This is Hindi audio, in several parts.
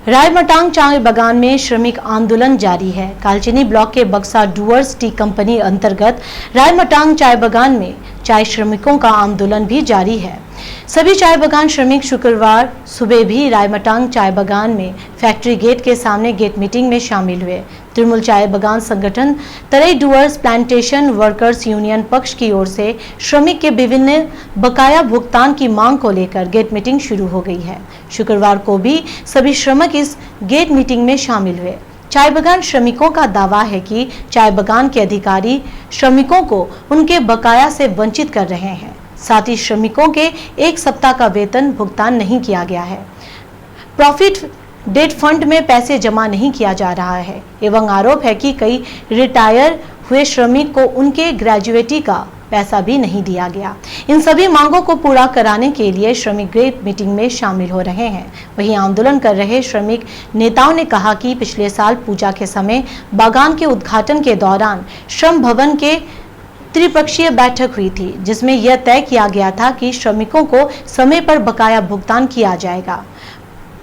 रायमटांग चाय बागान में श्रमिक आंदोलन जारी है। कालचिनी ब्लॉक के बक्सा डूअर्स टी कंपनी अंतर्गत रायमटांग चाय बागान में चाय श्रमिकों का आंदोलन भी जारी है। सभी चाय बागान श्रमिक शुक्रवार सुबह भी रायमटांग चाय बागान में फैक्ट्री गेट के सामने गेट मीटिंग में शामिल हुए। तृणमूल चाय बागान संगठन तरई डूअर्स प्लांटेशन वर्कर्स यूनियन पक्ष की ओर से श्रमिक के विभिन्न बकाया भुगतान की मांग को लेकर गेट मीटिंग शुरू हो गई है। शुक्रवार को भी सभी श्रमिक इस गेट मीटिंग में शामिल हुए। चाय बागान श्रमिकों का दावा है कि चाय बागान के अधिकारी श्रमिकों को उनके बकाया से वंचित कर रहे हैं। साथ ही श्रमिकों के एक सप्ताह का वेतन भुगतान नहीं किया गया है। प्रॉफिट डेट फंड में पैसे जमा नहीं किया जा रहा है एवं आरोप है कि कई रिटायर हुए श्रमिक को उनके ग्रेजुएटी का पैसा भी नहीं दिया गया। इन सभी मांगों को पूरा कराने के लिए श्रमिक गेट मीटिंग में शामिल हो रहे हैं। वहीं आंदोलन कर रहे श्रमिक नेताओं ने कहा कि पिछले साल पूजा के समय बागान के उद्घाटन के दौरान श्रम भवन के त्रिपक्षीय बैठक हुई थी, जिसमें यह तय किया गया था कि श्रमिकों को समय पर बकाया भुगतान किया जाएगा,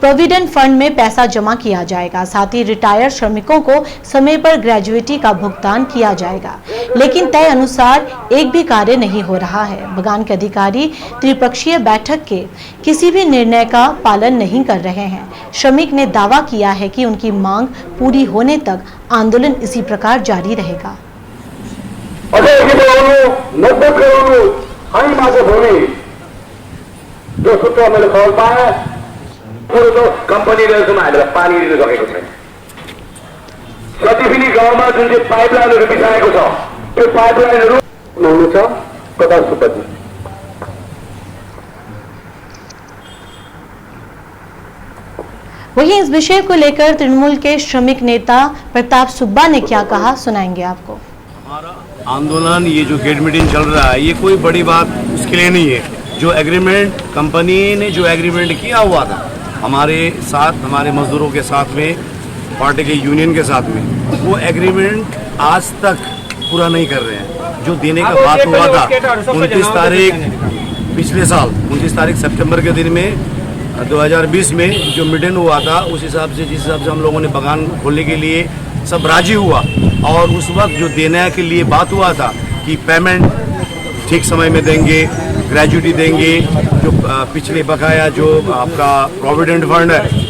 प्रोविडेंट फंड में पैसा जमा किया जाएगा, साथ ही रिटायर्ड श्रमिकों को समय पर ग्रेजुएटी का भुगतान किया जाएगा। लेकिन तय अनुसार एक भी कार्य नहीं हो रहा है। बागान के अधिकारी त्रिपक्षीय बैठक के किसी भी निर्णय का पालन नहीं कर रहे हैं। श्रमिक ने दावा किया है कि उनकी मांग पूरी होने तक आंदोलन इसी प्रकार जारी रहेगा। कंपनी पानी दिन सकेको छैन। जति पनि गाउँमा जुन चाहिँ पाइपलाइनहरू बिछाएको छ त्यो पाइपलाइनहरू हुनु छ कता सुपति। वहीं इस विषय को लेकर तृणमूल के श्रमिक नेता प्रताप सुब्बा ने क्या कहा, सुनाएंगे आपको। हमारा आंदोलन, ये जो गेट मीटिंग चल रहा है, ये कोई बड़ी बात उसके लिए नहीं है। जो एग्रीमेंट कंपनी ने जो एग्रीमेंट किया हुआ था हमारे साथ, हमारे मजदूरों के साथ में, पार्टी के यूनियन के साथ में, वो एग्रीमेंट आज तक पूरा नहीं कर रहे हैं। जो देने का बात हुआ था 29 तारीख पिछले साल 29 तारीख सितंबर के दिन में 2020 में जो मीटिंग हुआ था, उस हिसाब से जिस हिसाब से हम लोगों ने बागान खोलने के लिए सब राजी हुआ, और उस वक्त जो देने के लिए बात हुआ था कि पेमेंट ठीक समय में देंगे, ग्रेजुएटी देंगे, जो पिछले बकाया जो आपका प्रोविडेंट फंड है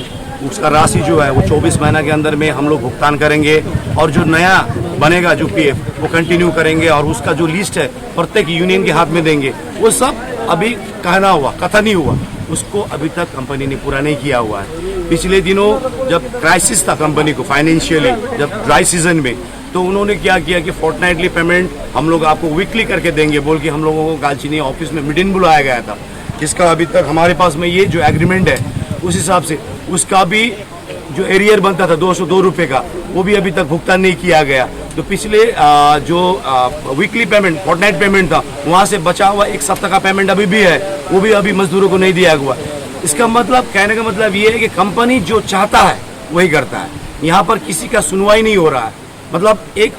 उसका राशि जो है वो 24 महीना के अंदर में हम लोग भुगतान करेंगे, और जो नया बनेगा जो पीएफ वो कंटिन्यू करेंगे, और उसका जो लिस्ट है प्रत्येक यूनियन के हाथ में देंगे। वो सब अभी कहना हुआ, कथन ही हुआ, उसको अभी तक कंपनी ने पूरा नहीं किया हुआ है। पिछले दिनों जब क्राइसिस था कंपनी को फाइनेंशियली, जब ड्राई सीजन में, तो उन्होंने क्या किया कि फोर्टनाइटली पेमेंट हम लोग आपको वीकली करके देंगे बोल के हम लोगों को कालचिनी ऑफिस में मीटिंग बुलाया गया था, जिसका अभी तक हमारे पास में ये जो एग्रीमेंट है उस हिसाब से उसका भी जो एरियर बनता था 202 रुपये का, वो भी अभी तक भुगतान नहीं किया गया। तो पिछले जो वीकली पेमेंट, फोर्टनाइट पेमेंट था, वहाँ से बचा हुआ एक सप्ताह का पेमेंट अभी भी है, वो भी अभी मजदूरों को नहीं दिया हुआ। इसका मतलब, कहने का मतलब ये है कि कंपनी जो चाहता है वही करता है। यहाँ पर किसी का सुनवाई नहीं हो रहा है। मतलब एक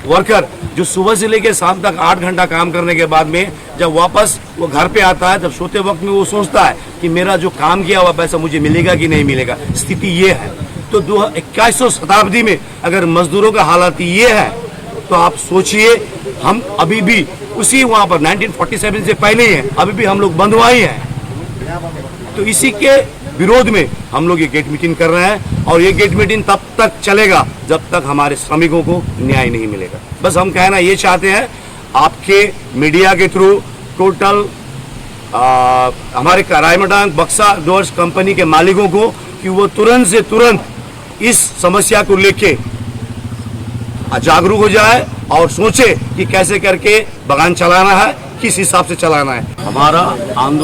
वर्कर जो सुबह से लेकर शाम तक 8 घंटा काम करने के बाद में जब वापस वो घर पे आता है, तब सोते वक्त में वो सोचता है कि मेरा जो काम किया हुआ पैसा मुझे मिलेगा कि नहीं मिलेगा। स्थिति ये है। तो 21वीं शताब्दी में अगर मजदूरों का हालत ये है, तो आप सोचिए हम अभी भी उसी वहाँ पर 1947 से पहले ही है, अभी भी हम लोग बंधुआ ही हैं। तो इसी के विरोध में हम लोग ये गेट मीटिंग कर रहे हैं, और ये गेट मीटिंग तब तक चलेगा जब तक हमारे श्रमिकों को न्याय नहीं मिलेगा। बस हम कहना ये चाहते हैं आपके मीडिया के थ्रू टोटल हमारे रायमटांग बक्सा डूअर्स कंपनी के मालिकों को कि वो तुरंत से तुरंत इस समस्या को लेके जागरूक हो जाए और सोचे कि कैसे करके बागान चलाना है, किस हिसाब से चलाना है। हमारा आंदोलन